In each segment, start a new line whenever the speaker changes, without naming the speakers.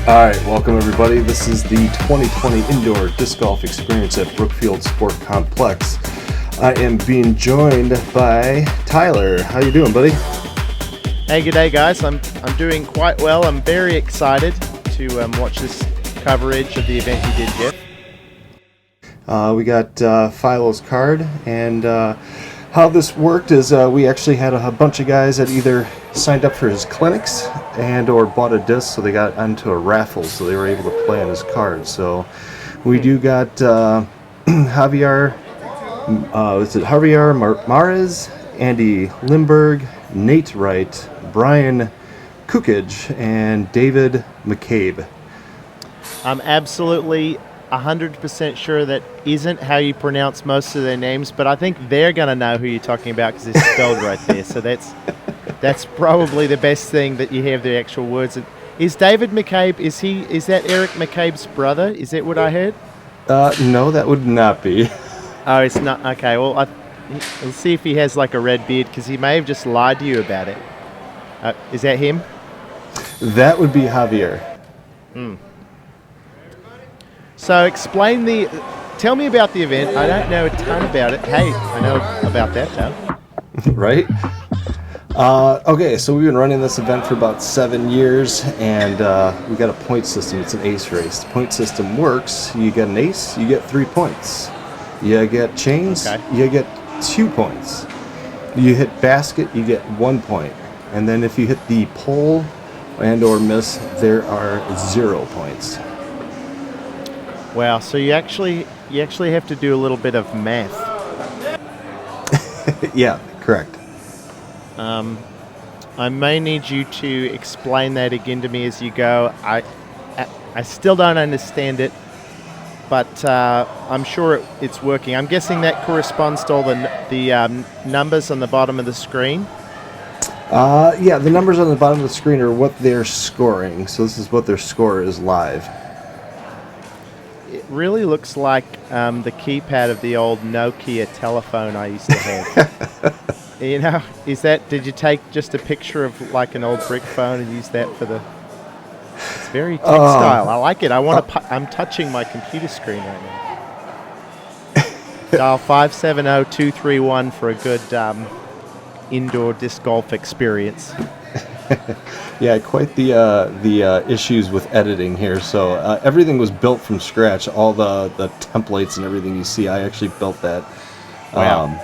All right, welcome everybody. This is the 2020 Indoor Disc Golf Experience at Brookfield Sport Complex. I am being joined by Tyler. How you doing, buddy?
Hey, good day, guys. I'm doing quite well. I'm very excited to watch this coverage of the event you did, Jeff.
We got Philo's card, and how this worked is we actually had a bunch of guys that either signed up for his clinics and or bought a disc, so they got onto a raffle, so they were able to play on his card. So we do got Javier Mares, Andy Limberg, Nate Wright, Brian Kukij, and David McCabe.
I'm absolutely 100% sure that isn't how you pronounce most of their names, but I think they're going to know who you're talking about because it's spelled right there. So that's probably the best thing, that you have the actual words. Is David McCabe, is that Eric McCabe's brother? Is that what I heard?
No, that would not be.
Oh, it's not. Okay, well, we'll see if he has like a red beard, because he may have just lied to you about it. Is that him?
That would be Javier.
So tell me about the event. I don't know a ton about it. Hey, I know about that though.
Right? Okay, so we've been running this event for about 7 years, and we got a point system. It's an ace race. The point system works. You get an ace, you get 3 points. You get chains, you get 2 points. You hit basket, you get 1 point. And then if you hit the pole and or miss, there are 0 points.
Wow, so you actually have to do a little bit of math.
Yeah, correct.
I may need you to explain that again to me as you go. I still don't understand it, but I'm sure it's working. I'm guessing that corresponds to all the numbers on the bottom of the screen.
Yeah, the numbers on the bottom of the screen are what they're scoring. So this is what their score is live.
It really looks like the keypad of the old Nokia telephone I used to have. You know, did you take just a picture of like an old brick phone and use that for the... It's very textile. I like it. I'm touching my computer screen right now. Dial 570-231 for a good indoor disc golf experience.
Yeah, quite the issues with editing here. So everything was built from scratch. All the templates and everything you see, I actually built that.
Wow.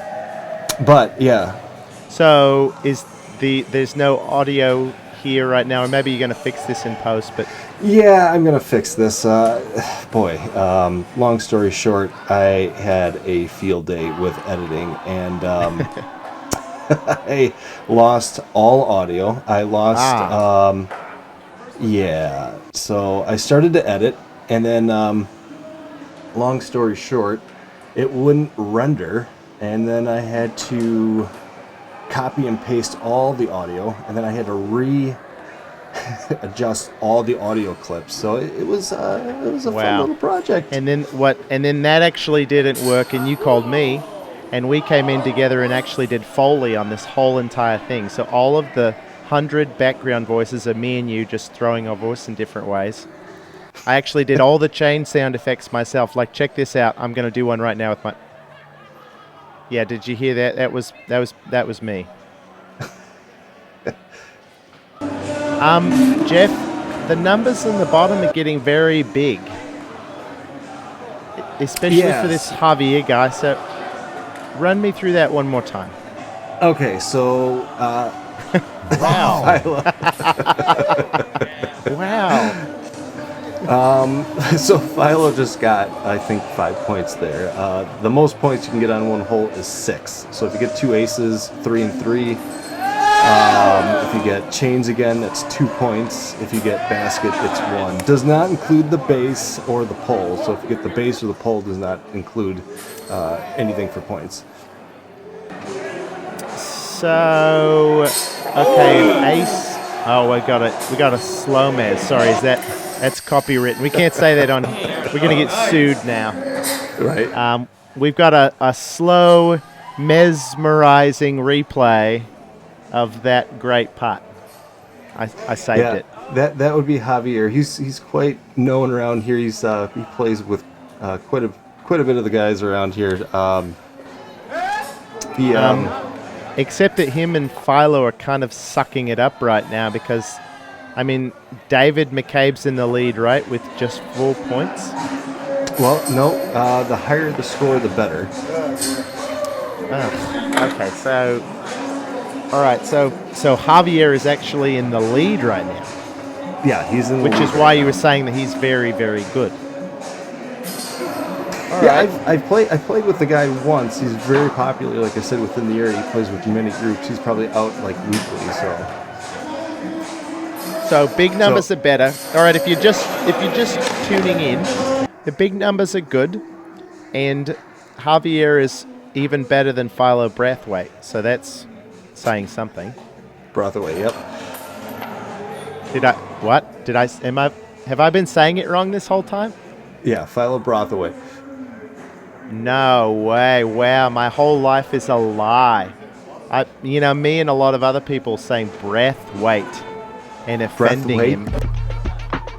But yeah.
So there's no audio here right now, or maybe you're going to fix this in post, but...
Yeah, I'm going to fix this. Long story short, I had a field day with editing, and I lost all audio. I lost... yeah, so I started to edit, and then, long story short, it wouldn't render, and then I had to copy and paste all the audio, and then I had to adjust all the audio clips. So it was a fun little project.
And then that actually didn't work, and you called me, and we came in together and actually did Foley on this whole entire thing. So all of the 100 background voices are me and you just throwing our voice in different ways. I actually did all the chain sound effects myself. Like, check this out. I'm going to do one right now with my... Yeah, did you hear that? That was me. Jeff, the numbers on the bottom are getting very big, especially for this Javier guy. So, run me through that one more time.
Okay, so
wow. Wow.
So Philo just got, I think, 5 points there. The most points you can get on one hole is 6. So if you get 2 aces, 3 and 3. If you get chains again, that's 2 points. If you get basket, it's 1. Does not include the base or the pole. So if you get the base or the pole, does not include anything for points.
So, okay, ace. Oh, we got it. We got a slow mez. Sorry, that's copywritten. We can't say that on. We're gonna get sued now.
Right.
We've got a slow, mesmerizing replay of that great putt. I saved it.
That would be Javier. He's quite known around here. He plays with quite a bit of the guys around here. He
Except that him and Philo are kind of sucking it up right now because, I mean, David McCabe's in the lead, right, with just 4 points?
Well, no. The higher the score, the better.
Okay, so... All right, so Javier is actually in the lead right now.
Yeah, he's in the
Which
lead
is why you were saying that he's very, very good.
I played with the guy once. He's very popular, like I said, within the area. He plays with many groups. He's probably out like weekly.
So big numbers are better. All right, if you're just tuning in, the big numbers are good, and Javier is even better than Philo Brathwaite. So that's saying something.
Brathwaite, yep.
Have I been saying it wrong this whole time?
Yeah, Philo Brathwaite.
No way. Wow, my whole life is a lie. Me and a lot of other people saying Brathwaite and offending him.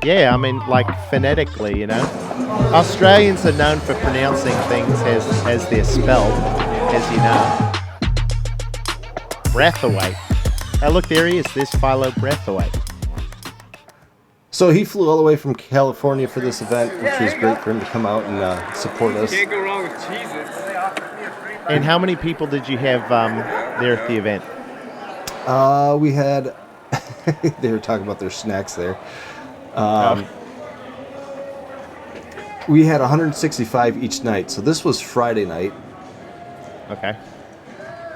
Yeah, I mean, like phonetically, Australians are known for pronouncing things as they're spelled, as you know. Brathwaite. Oh, look, there he is. There's Philo Brathwaite.
So he flew all the way from California for this event, which was great for him to come out and support us.
Can't go wrong with cheeses.
And how many people did you have there at the event?
We had... they were talking about their snacks there. We had 165 each night. So this was Friday night.
Okay.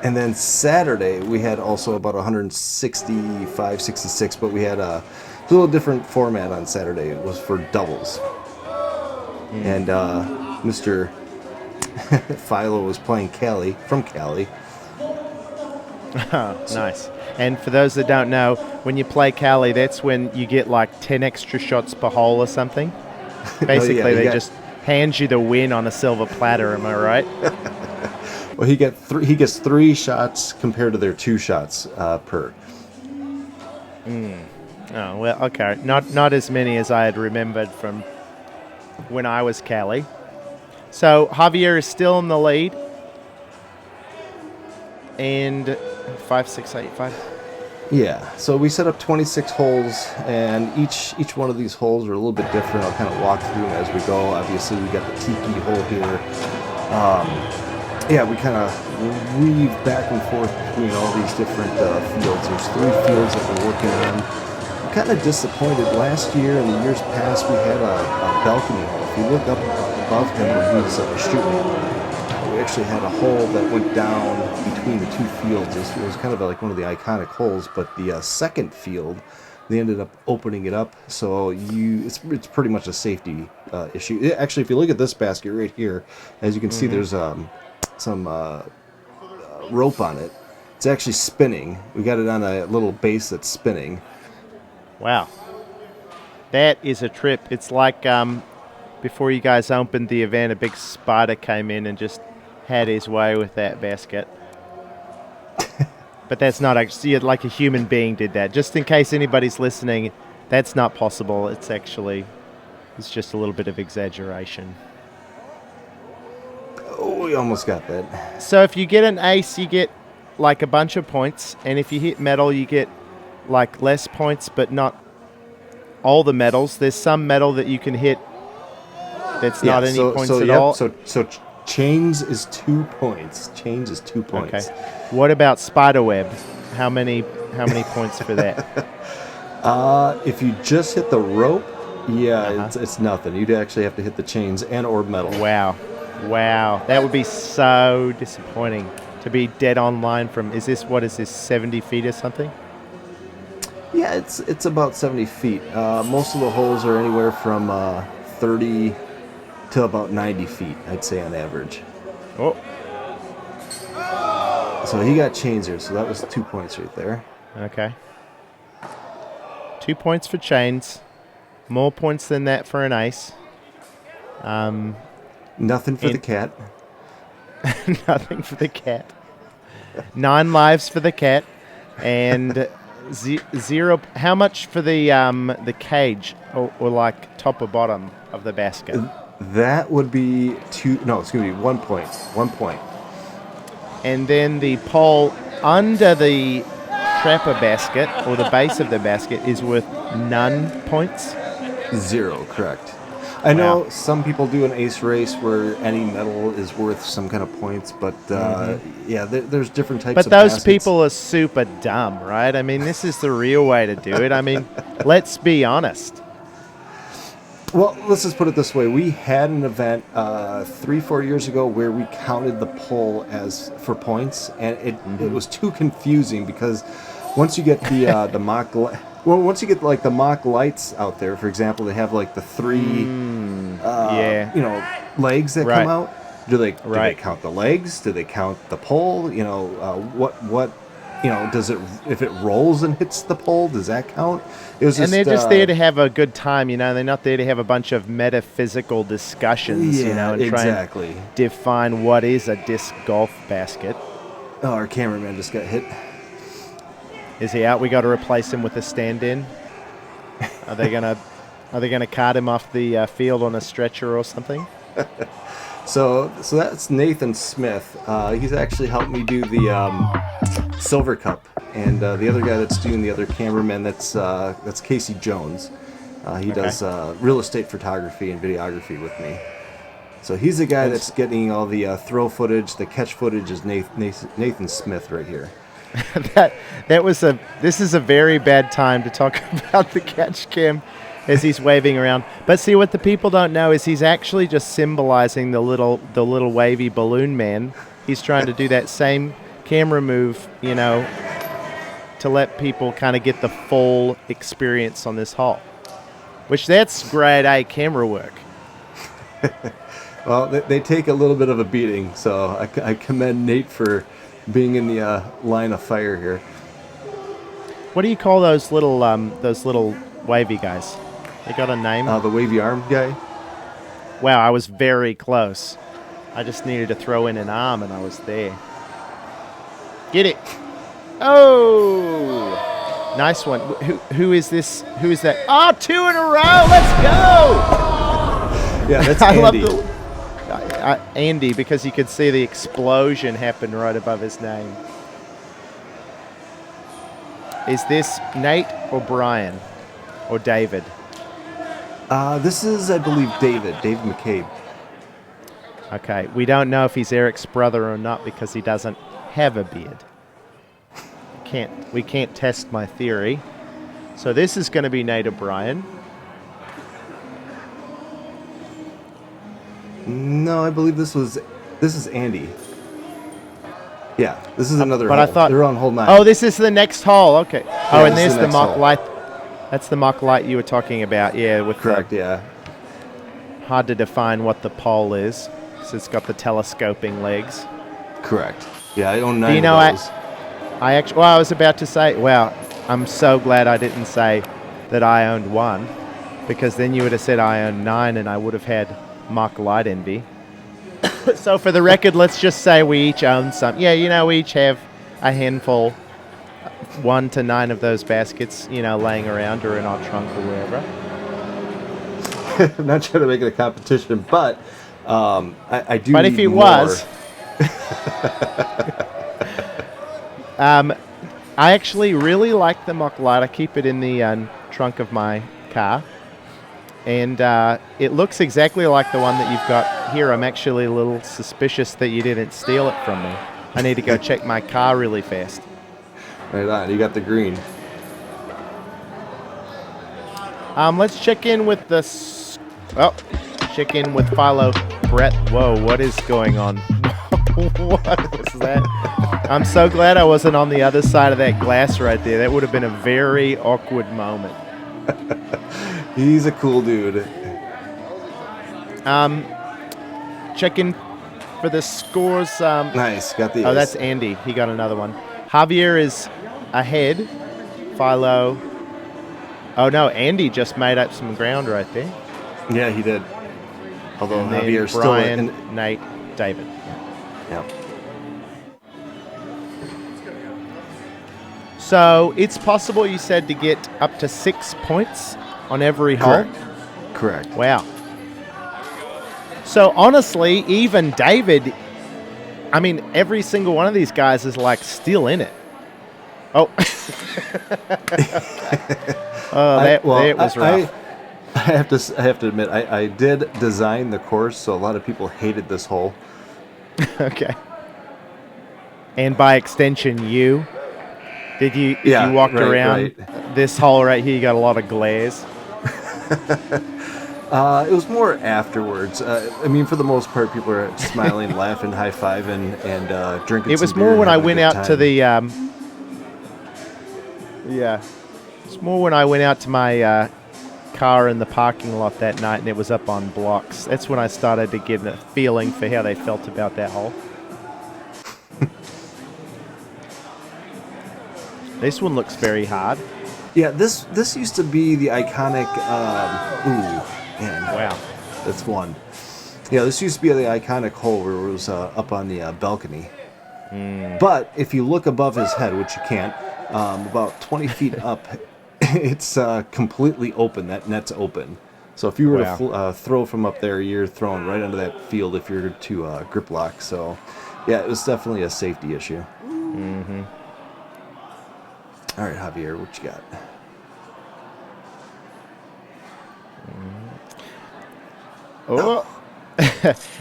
And then Saturday, we had also about 165, 66, but we had a little different format on Saturday. It was for doubles. And Mr. Philo was playing Cali, from Cali.
Oh, nice. And for those that don't know, when you play Cali, that's when you get like 10 extra shots per hole or something. Basically, they just hand you the win on a silver platter, am I right?
Well, he gets 3 shots compared to their 2 shots per.
Oh, well, okay. Not as many as I had remembered from when I was Cali. So Javier is still in the lead. And 5, 6, 8, 5.
Yeah, so we set up 26 holes, and each one of these holes are a little bit different. I'll kind of walk through them as we go. Obviously, we got the tiki hole here. We kind of weave back and forth between all these different fields. There's 3 fields that we're working on. I'm kind of disappointed. Last year and the years past, we had a balcony hole. If you look up above him where he was shooting, we actually had a hole that went down between the 2 fields. It was kind of like one of the iconic holes, but the second field, they ended up opening it up, so it's pretty much a safety issue. Actually, if you look at this basket right here, as you can see, there's some rope on it. It's actually spinning. We got it on a little base that's spinning.
Wow. That is a trip. It's like before you guys opened the event, a big spider came in and just had his way with that basket. But that's not actually, like a human being did that. Just in case anybody's listening, that's not possible. It's just a little bit of exaggeration.
Oh, we almost got that.
So if you get an ace, you get like a bunch of points. And if you hit metal, you get like less points, but not all the medals. There's some medal that you can hit that's not any points at all.
So chains is 2 points. Chains is 2 points.
Okay. What about spiderweb? How many points for that?
If you just hit the rope, it's nothing. You'd actually have to hit the chains and or metal.
Wow. That would be so disappointing to be dead on line from, what is this, 70 feet or something?
Yeah, it's about 70 feet. Most of the holes are anywhere from 30 to about 90 feet, I'd say, on average.
Oh.
So he got chains here, so that was 2 points right there.
Okay. 2 points for chains. More points than that for an ace.
Nothing for the cat.
Nothing for the cat. 9 lives for the cat. And Zero. How much for the cage or like top or bottom of the basket?
That would be 2. No, it's going to be 1 point. 1 point.
And then the pole under the trapper basket or the base of the basket is worth none points.
0, correct. I know some people do an ace race where any medal is worth some kind of points, but yeah, there's different types
But
of
those
baskets.
people are super dumb, right? I mean, this is the real way to do it. I mean, let's be honest.
Well, let's just put it this way. We had an event 3-4 years ago where we counted the pull as for points, and it was too confusing because once you get the mock once you get like the mock lights out there, for example, they have like the 3 legs that come out. Do they count the legs? Do they count the pole? What does it, if it rolls and hits the pole, does that count?
And they're just there to have a good time, They're not there to have a bunch of metaphysical discussions, and try and define what is a disc golf basket.
Oh, our cameraman just got hit.
Is he out? We got to replace him with a stand-in. Are they gonna cart him off the field on a stretcher or something?
So that's Nathan Smith. He's actually helped me do the Silver Cup, and the other guy that's doing the other cameraman, that's Casey Jones. He does real estate photography and videography with me. So he's the guy that's getting all the throw footage, the catch footage is Nathan Smith right here.
This is a very bad time to talk about the catch cam as he's waving around. But see, what the people don't know is he's actually just symbolizing the little wavy balloon man. He's trying to do that same camera move, to let people kind of get the full experience on this hole. Which that's grade A camera work.
Well, they take a little bit of a beating, so I commend Nate for being in the line of fire here.
What do you call those little wavy guys? They got a name?
The wavy arm guy?
Wow, I was very close. I just needed to throw in an arm and I was there. Get it. Oh! Nice one. Who is this? Who is that? Oh, 2 in a row. Let's go!
Yeah, that's Andy.
Andy, because you could see the explosion happen right above his name. Is this Nate or Brian or David?
This is, I believe, David McCabe.
Okay, we don't know if he's Eric's brother or not because he doesn't have a beard. We can't test my theory. So this is going to be Nate or Brian.
No, I believe this is Andy. Yeah, this is another
but
hole.
I thought
they're on hole 9.
Oh, this is the next hole. Okay.
Yeah,
and there's the mock
hole.
light. That's the mock light you were talking about. Yeah, with
correct. Yeah.
Hard to define what the pole is, because it's got the telescoping legs.
Correct. Yeah, I own 9
Do you know,
of those.
I was about to say, wow, I'm so glad I didn't say that I owned 1, because then you would have said I owned 9 and I would have had mock light envy. So for the record, let's just say we each own some. Yeah, we each have a handful, 1 to 9 of those baskets, laying around or in our trunk or wherever.
I'm not trying to make it a competition, but I do.
But
need
if it
more.
was, I actually really like the mock light. I keep it in the trunk of my car, and it looks exactly like the one that you've got here. I'm actually a little suspicious that you didn't steal it from me. I need to go check my car really fast.
Right on. You got the green.
Let's check in with check in with Philo Brathwaite. Whoa, what is going on? What was that? I'm so glad I wasn't on the other side of that glass right there. That would have been a very awkward moment.
He's a cool dude.
Check in for the scores.
Nice, got the.
Oh, that's Andy. He got another one. Javier is ahead. Philo. Oh no, Andy just made up some ground right there.
Yeah, he did. Although
And then
Javier's
Brian,
still
Nate, David.
Yeah.
So it's possible, you said, to get up to 6 points on every hole?
Correct.
Wow. So honestly, even David, I mean, every single one of these guys is like still in it. Oh. That was rough.
I have to admit, I did design the course, so a lot of people hated this hole.
Okay. And by extension, you? Did you walk around this hole right here, you got a lot of glares?
It was more afterwards. I mean, for the most part, people are smiling, laughing, high-fiving, and drinking.
It was
some
more
beer
when
and
I
having a
went
good
out
time.
to the. Yeah. It's more when I went out to my car in the parking lot that night and it was up on blocks. That's when I started to get a feeling for how they felt about that hole. This one looks very hard.
Yeah, this used to be the iconic.
Wow.
That's one. Yeah, this used to be the iconic hole where it was up on the balcony. But if you look above his head, which you can't, about 20 feet up, it's completely open. That net's open. So if you were to throw from up there, you're throwing right into that field if you're to grip lock. So, yeah, it was definitely a safety issue.
Mm-hmm.
All right, Javier, what you got?
Oh.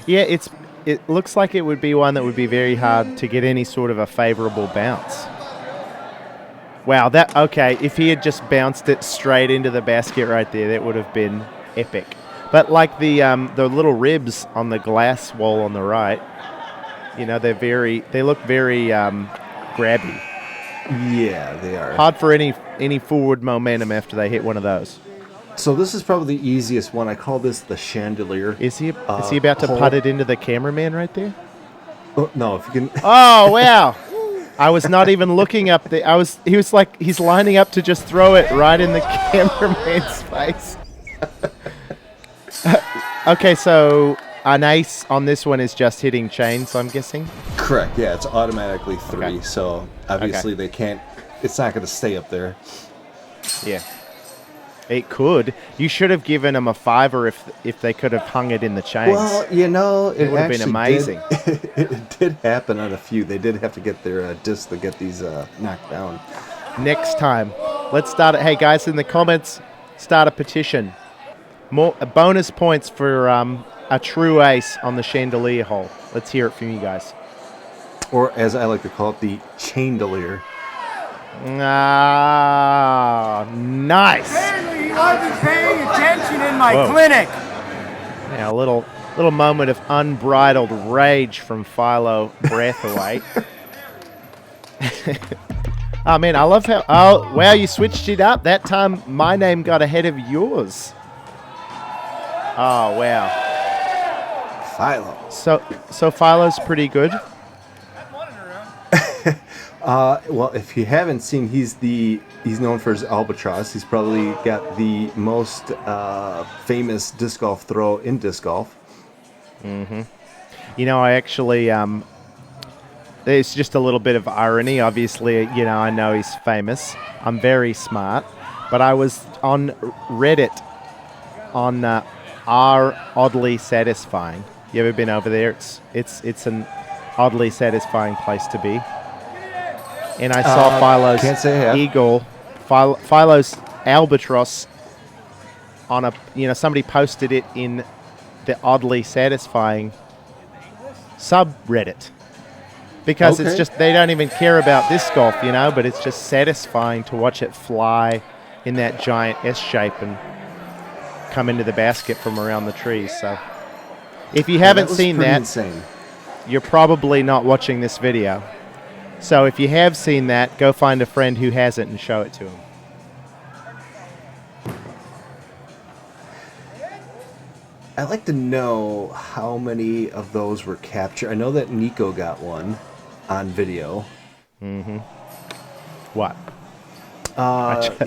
Yeah, it looks like it would be one that would be very hard to get any sort of a favorable bounce. Wow, if he had just bounced it straight into the basket right there, that would have been epic. But like the little ribs on the glass wall on the right, they look very grabby.
Yeah, they are.
Hard for any forward momentum after they hit one of those.
So this is probably the easiest one. I call this the chandelier.
Is he about to
hole.
putt it into the cameraman right there?
Oh, no, if you can.
Oh, wow. I was not even looking up there. He was like, he's lining up to just throw it right in the cameraman's face. Okay, so an ace on this one is just hitting chains, I'm guessing?
Correct, yeah, it's automatically 3,
Okay.
so obviously they can't, it's not going to stay up there.
Yeah. It could. You should have given them a 5 if they could have hung it in the chains.
Well, it
would have been amazing.
It did happen on a few. They did have to get their discs to get these knocked down.
Next time, let's start it. Hey, guys, in the comments, start a petition. More bonus points for a true ace on the chandelier hole. Let's hear it from you guys.
Or as I like to call it, the chandelier.
Ah, nice.
Apparently, I've been paying attention in my
Whoa.
clinic.
Yeah, a little moment of unbridled rage from Philo Brathwaite. Oh, man, I love how... Oh, wow, you switched it up. That time, my name got ahead of yours. Oh, wow.
Philo.
So Philo's pretty good.
Well, if you haven't seen, he's known for his albatross. He's probably got the most famous disc golf throw in disc golf.
Mm-hmm. I actually... There's just a little bit of irony. Obviously, I know he's famous. I'm very smart. But I was on Reddit on R Oddly Satisfying. You ever been over there? It's an oddly satisfying place to be. And I saw Philo's
can't say I have.
eagle, Philo's albatross on a, somebody posted it in the Oddly Satisfying subreddit. Because it's just, they don't even care about disc golf, but it's just satisfying to watch it fly in that giant S shape and come into the basket from around the trees. So if you haven't seen that,
insane.
You're probably not watching this video. So if you have seen that, go find a friend who hasn't and show it to him.
I'd like to know how many of those were captured. I know that Nico got one on video.
Mm-hmm. What?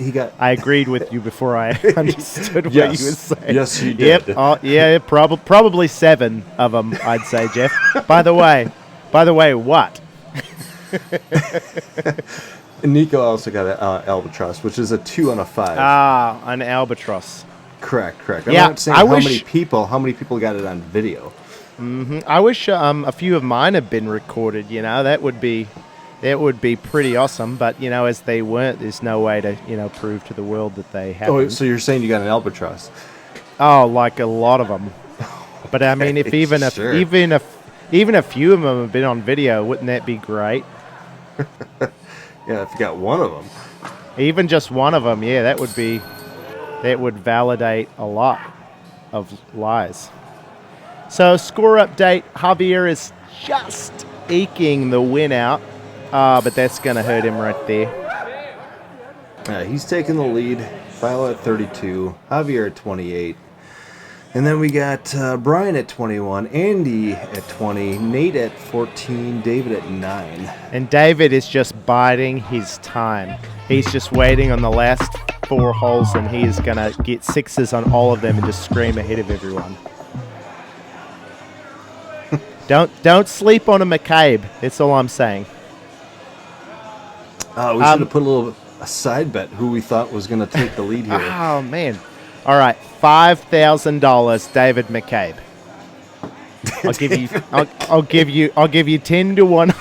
He got.
I agreed with you before I understood what
Yes.
you were saying.
Yes, you did.
Yep. Yeah. Probably 7 of them. I'd say, Jeff. By the way, what?
And Nico also got an albatross, which is a 2 on a 5.
Ah, an albatross.
Correct. I'm
Yeah,
not saying
I
how
wish-
many people got it on video.
I wish a few of mine had been recorded. That would be pretty awesome. But as they weren't, there's no way to prove to the world that they happened.
Oh, so you're saying you got an albatross?
Oh, like a lot of them. But I mean, if
Sure.
even a few of them have been on video, wouldn't that be great?
Yeah, if you got one of them.
Even just one of them, yeah, that would validate a lot of lies. So score update, Javier is just eking the win out, but that's going to hurt him right there.
He's taking the lead. Philo at 32, Javier at 28. And then we got Brian at 21, Andy at 20, Nate at 14, David at 9.
And David is just biding his time. He's just waiting on the last 4 holes, and he is going to get sixes on all of them and just scream ahead of everyone. Don't sleep on a McCabe. That's all I'm saying.
We should have put a side bet who we thought was going to take the lead here.
Oh man! All right, $5,000, David McCabe. I'll give you 10 to 1.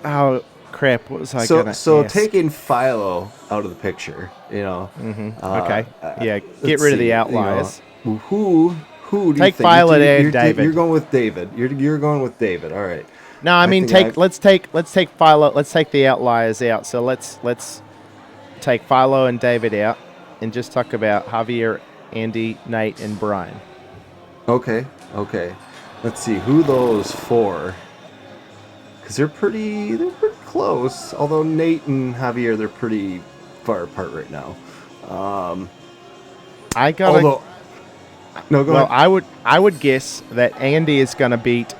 Oh crap! What was I gonna?
So
ask?
taking Philo out of the picture,
Okay. Yeah. Get rid of the outliers.
Who do you
Take
think?
Philo and David.
You're going with David. You're going with David. All right.
No, I mean let's take Philo. Let's take the outliers out. So let's take Philo and David out, and just talk about Javier, Andy, Nate, and Brian.
Okay. Let's see who those 4. Because they're pretty close. Although Nate and Javier, they're pretty far apart right now.
I gotta.
No, go
Well,
ahead.
I would guess that Andy is going to beat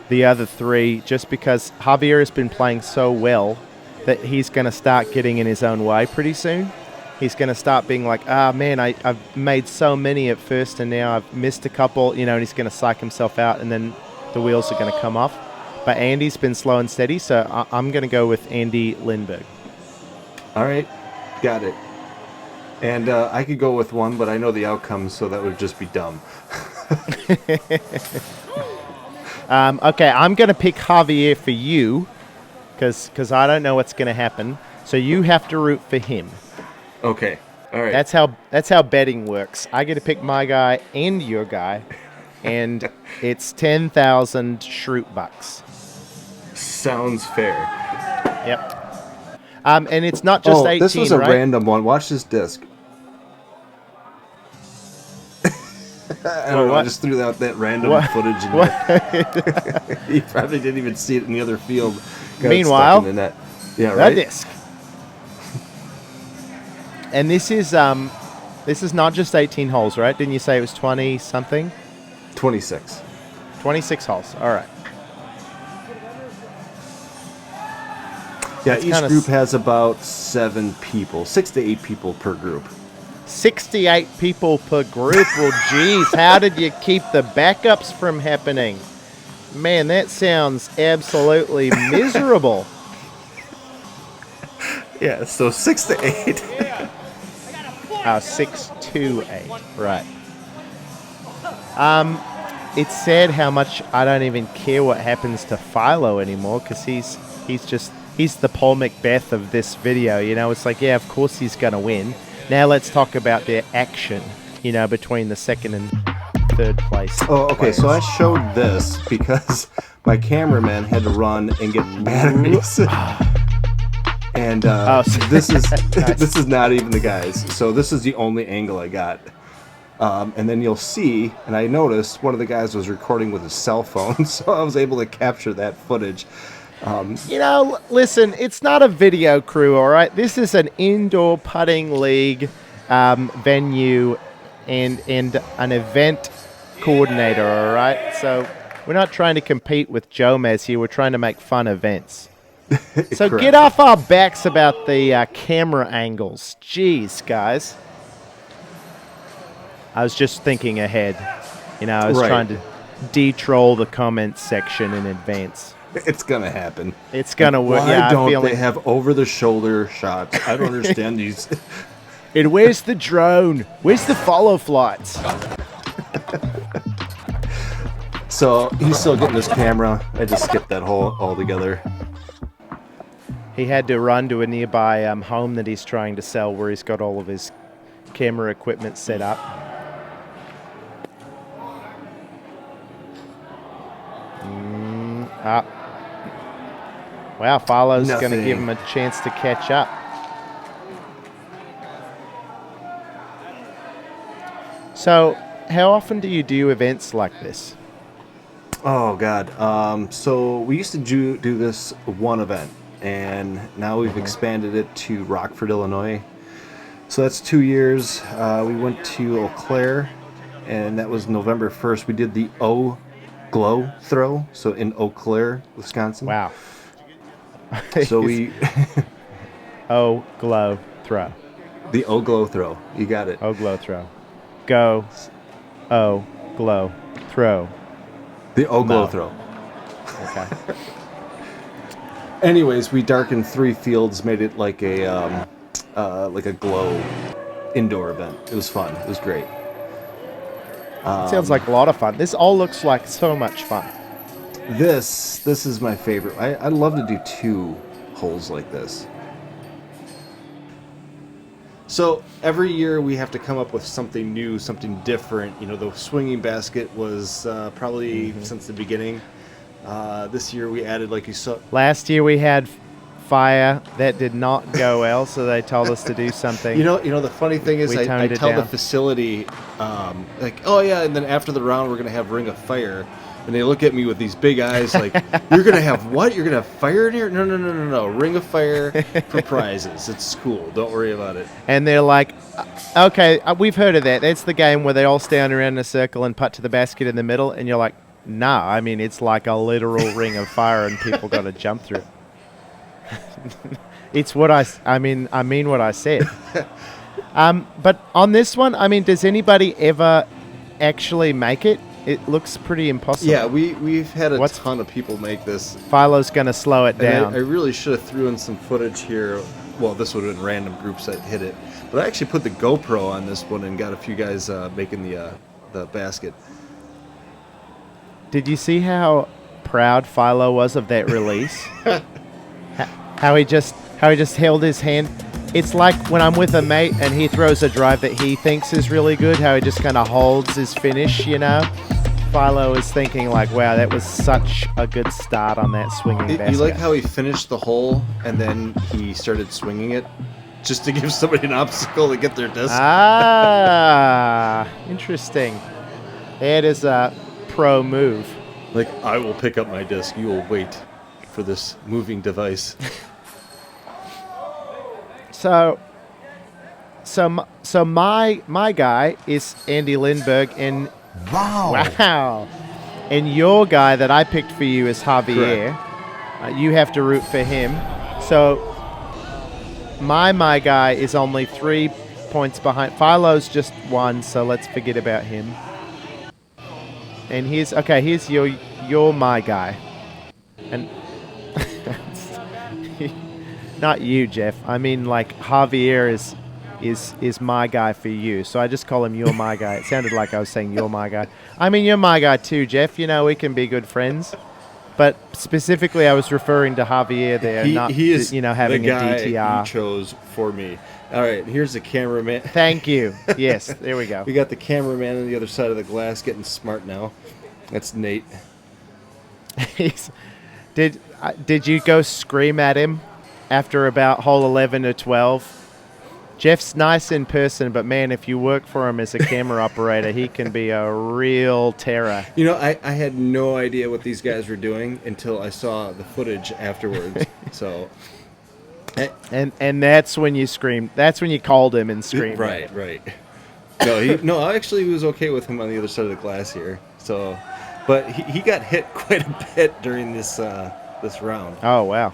the other 3 just because Javier has been playing so well that he's going to start getting in his own way pretty soon. He's going to start being like, man, I've made so many at first and now I've missed a couple, and he's going to psych himself out and then the wheels are going to come off. But Andy's been slow and steady, so I'm going to go with Andy Lindbergh.
All right, got it. And I could go with one, but I know the outcome, so that would just be dumb.
Okay, I'm going to pick Javier for you because I don't know what's going to happen. So you have to root for him.
Okay, all right.
That's how betting works. I get to pick my guy and your guy, and it's 10,000 Shroot bucks.
Sounds fair.
Yep. And it's not just 18,
this was a
right?
random one. Watch this disc. I don't know. I just threw out that random footage in there. He probably didn't even see it in the other field. Got
Meanwhile,
stuck in the net. Yeah, right.
The disc. And this is not just 18 holes, right? Didn't you say it was 20 something?
26.
26 holes. All right.
Yeah,
That's
each
kinda
group has about 7 people, 6 to 8 people per group.
68 people per group. Well, geez, how did you keep the backups from happening? Man, that sounds absolutely miserable.
Yeah, so 6 to 8.
6 to 8. Right. It's sad how much I don't even care what happens to Philo anymore because he's the Paul Macbeth of this video. It's like, yeah, of course he's going to win. Now let's talk about their action, between the second and third place.
Oh, okay.
players.
So I showed this because my cameraman had to run and get batteries. And this is
Nice.
this is not even the guys. So this is the only angle I got. And then you'll see, and I noticed one of the guys was recording with his cell phone, so I was able to capture that footage.
Listen, it's not a video crew, all right? This is an indoor putting league venue and an event coordinator, all right? So we're not trying to compete with Jomez here. We're trying to make fun events. So
Correct.
get off our backs about the camera angles. Jeez, guys. I was just thinking ahead. I was
Right.
trying to de-troll the comments section in advance.
It's gonna happen.
It's gonna work.
Why
Yeah,
don't
I feel
they have over-the-shoulder shots? I don't understand these.
And where's the drone? Where's the follow flights?
So he's still getting his camera. I just skipped that whole altogether.
He had to run to a nearby home that he's trying to sell where he's got all of his camera equipment set up. Wow, Philo's going to give him a chance to catch up. So, how often do you do events like this?
Oh, God. So we used to do this one event, and now we've expanded it to Rockford, Illinois. So that's 2 years. We went to Eau Claire, and that was November 1st. We did the O Glow Throw, so in Eau Claire, Wisconsin.
Wow.
So we...
O Glow Throw.
The O Glow Throw. You got it.
O Glow Throw. Go. O Glow Throw.
The O Glow Throw.
Okay.
Anyways, we darkened 3 fields, made it like a glow indoor event. It was fun. It was great.
Sounds like a lot of fun. This all looks like so much fun.
This is my favorite. I'd love to do 2 holes like this. So every year we have to come up with something new, something different. You know, the swinging basket was probably since the beginning. This year we added, like you saw.
Last year we had fire. That did not go well, so they told us to do something.
You know, the funny thing is, I tell the facility, like, oh yeah, and then after the round we're gonna have Ring of Fire, and they look at me with these big eyes, like, you're gonna have what? You're gonna have fire in here? No, Ring of Fire for prizes. It's cool. Don't worry about it.
And they're like, okay, we've heard of that. That's the game where they all stand around in a circle and putt to the basket in the middle, and you're like, nah, I mean, it's like a literal ring of fire, and people got to jump through it. It's what I mean what I said. But on this one, I mean, does anybody ever actually make it? It looks pretty impossible.
Yeah, we've had a ton of people make this.
Philo's going to slow it down.
I really should have threw in some footage here. Well, this would have been random groups that hit it. But I actually put the GoPro on this one and got a few guys making the basket.
Did you see how proud Philo was of that release? How he just held his hand. It's like when I'm with a mate and he throws a drive that he thinks is really good, how he just kind of holds his finish, you know? Philo is thinking like, wow, that was such a good start on that swinging basket.
You like how he finished the hole and then he started swinging it just to give somebody an obstacle to get their disc?
Ah, interesting. That is a pro move.
Like, I will pick up my disc. You will wait for this moving device. So my guy is Andy Lindbergh, and wow, and your guy that I picked for you is Javier. You have to root for him. So my guy is only 3 points behind. Philo's just 1, so let's forget about him. And here's your my guy, and not you, Jeff. I mean, like, Javier is my guy for you. So I just call him you're my guy. It sounded like I was saying you're my guy. I mean, you're my guy too, Jeff. You know, we can be good friends. But specifically, I was referring to Javier there, he is
having
the guy
a DTR.
He chose for me. All right, here's the cameraman.
Thank you. Yes, there we go.
We got the cameraman on the other side of the glass getting smart now. That's Nate.
Did you go scream at him after about hole 11 or 12? Jeff's nice in person, but man, if you work for him as a camera operator, he can be a real terror.
You know, I had no idea what these guys were doing until I saw the footage afterwards. So,
and that's when you screamed. That's when you called him and screamed.
Right. No, I actually was okay with him on the other side of the glass here. So, but he got hit quite a bit during this round.
Oh wow.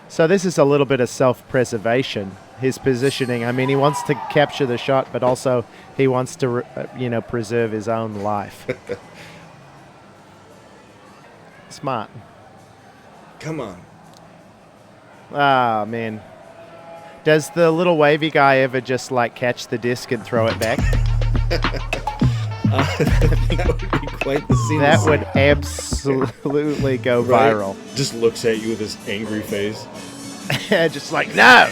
So this is a little bit of self-preservation. his positioning. I mean, he wants to capture the shot, but also he wants to, preserve his own life. Smart.
Come on.
Ah, man. Does the little wavy guy ever just like catch the disc and throw it back?
That would be quite the scene.
That would absolutely go
Right?
viral.
Just looks at you with his angry face.
Just like, no,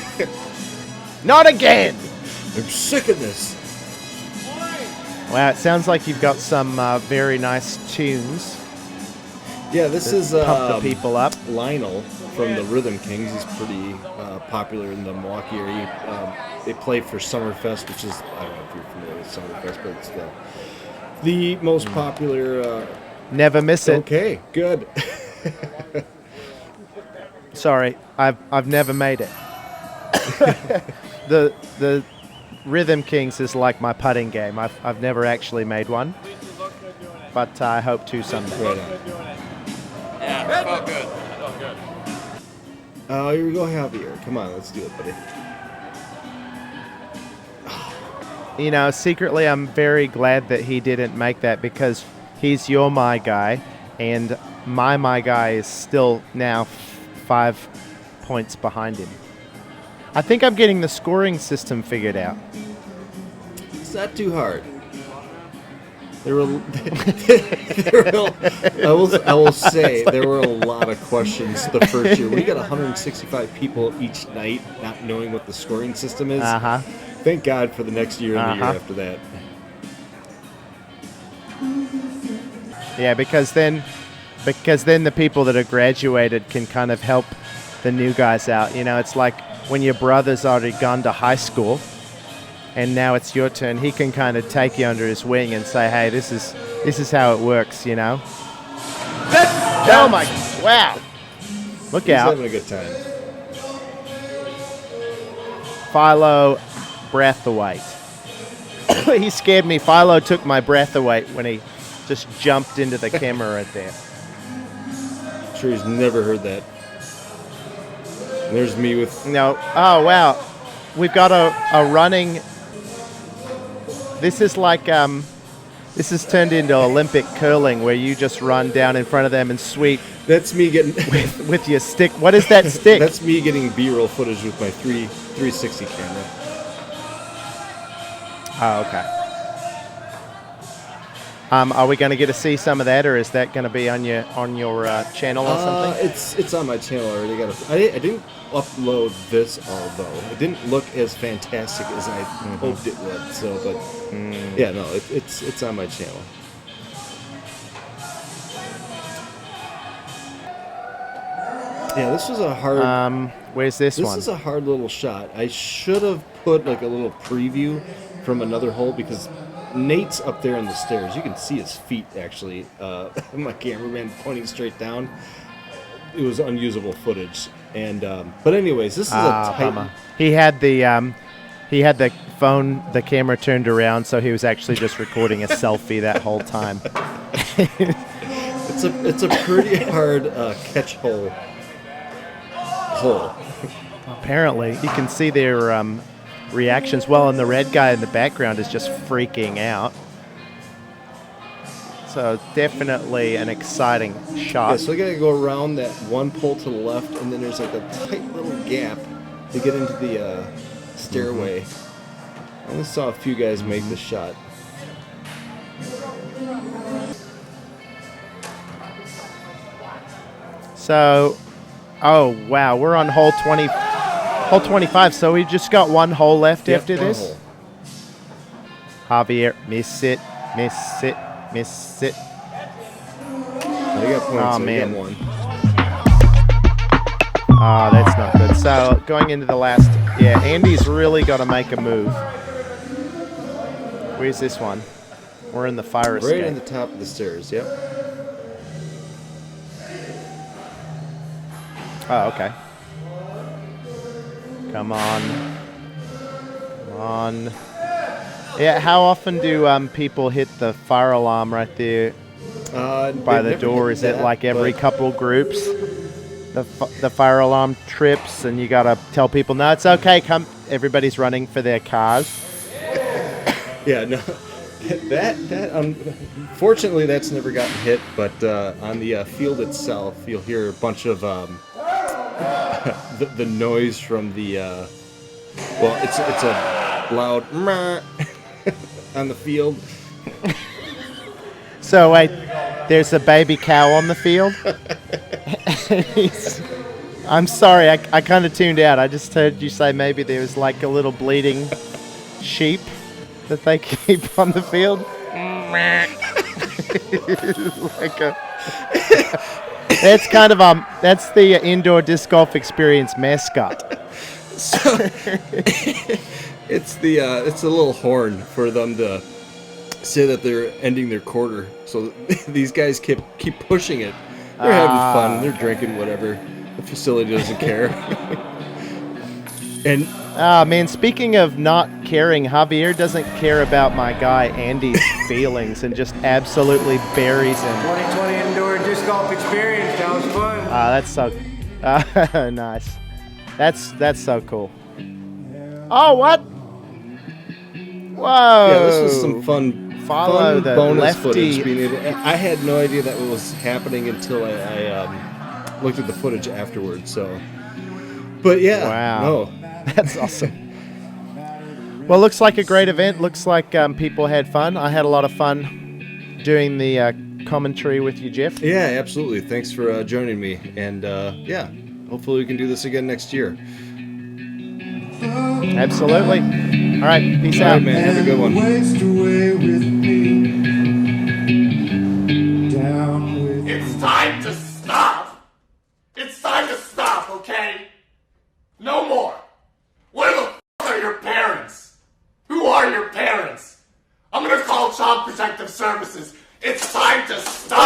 not again.
I'm sick of this.
Wow, it sounds like you've got some very nice tunes.
Yeah, this is
Pump the people up.
Lionel from the Rhythm Kings. He's pretty popular in the Milwaukee area. They play for Summerfest, which is, I don't know if you're familiar with Summerfest, but it's the most popular.
Never miss it.
Okay, good.
Sorry, I've never made it. The Rhythm Kings is like my putting game. I've never actually made one, but I hope to someday.
Right on.
Yeah, felt good.
Here we go, Javier. Come on, let's do it, buddy.
Secretly, I'm very glad that he didn't make that because he's your my guy, and my guy is still now 5 points behind him. I think I'm getting the scoring system figured out.
It's not too hard. I will say there were a lot of questions the first year. We got 165 people each night not knowing what the scoring system is. Thank God for the next year and the year after that.
Yeah, because then the people that are graduated can kind of help the new guys out. It's like when your brother's already gone to high school and now it's your turn. He can kind of take you under his wing and say, "Hey, this is how it works," Oh my! Wow! Look
He's
out!
having a good time.
Philo Brathwaite. He scared me. Philo took my breath away when he just jumped into the camera right there.
I'm sure he's never heard that. And there's me with...
No. Oh, wow. We've got a running... This is like... This has turned into Olympic curling where you just run down in front of them and sweep.
That's me getting...
with your stick. What is that stick?
That's me getting B-roll footage with my 360 camera.
Oh, okay. Are we going to get to see some of that, or is that going to be on your channel or something?
It's on my channel. I already got I didn't upload this, although it didn't look as fantastic as I hoped it would. So, but yeah, no, it's on my channel. Yeah, this was a hard.
Where's this one?
This is a hard little shot. I should have put like a little preview from another hole because Nate's up there in the stairs. You can see his feet actually. My cameraman pointing straight down. It was unusable footage. And but anyways, this is a tight.
Bummer. He had the phone, the camera turned around, so he was actually just recording a selfie that whole time.
It's a pretty hard catch hole.
Apparently, you can see their reactions. Well, and the red guy in the background is just freaking out. So definitely an exciting shot.
Yeah, so we gotta go around that one pole to the left, and then there's like a tight little gap to get into the stairway. I only saw a few guys make the shot.
So, oh wow, we're on hole 25. So we just got one hole left after this.
Hole.
Javier, miss it.
They got points.
Oh,
so
man.
Got one.
Oh, that's not good. So going into the last, Andy's really got to make a move. Where's this one? We're in the fire escape.
Right in the top of the stairs. Yep.
Oh, okay. Come on. Yeah, how often do people hit the fire alarm right there by the door? Is it like every couple groups? The fire alarm trips, and you gotta tell people, no, it's okay. Come, everybody's running for their cars.
Yeah, no, that fortunately that's never gotten hit. But on the field itself, you'll hear a bunch of the noise from the. Well, it's a loud on the field.
So wait, there's a baby cow on the field. I'm sorry, I kind of tuned out. I just heard you say maybe there was like a little bleeding sheep that they keep on the field. That's kind of that's the indoor disc golf experience mascot.
It's a little horn for them to say that they're ending their quarter. So these guys keep pushing it. They're having fun. They're drinking whatever. The facility doesn't care. And
man, speaking of not caring, Javier doesn't care about my guy Andy's feelings and just absolutely buries him.
2020 indoor disc golf experience. That was fun.
That's so nice. That's so cool. Oh, what? Whoa!
yeah, this was some fun
Follow the
bonus
lefty.
footage. I had no idea that was happening until I looked at the footage afterwards. So, but yeah,
Wow.
no.
That's awesome. Well, looks like a great event. Looks like people had fun. I had a lot of fun doing the commentary with you, Jeff.
Yeah, absolutely. Thanks for joining me. And yeah, hopefully we can do this again next year.
Absolutely. All right, peace
All
out.
right, man. Have a good one.
Waste away with me. Down with
It's time to stop. It's time to stop, okay? No more. Where the f*** are your parents? Who are your parents? I'm gonna call Child Protective Services. It's time to stop.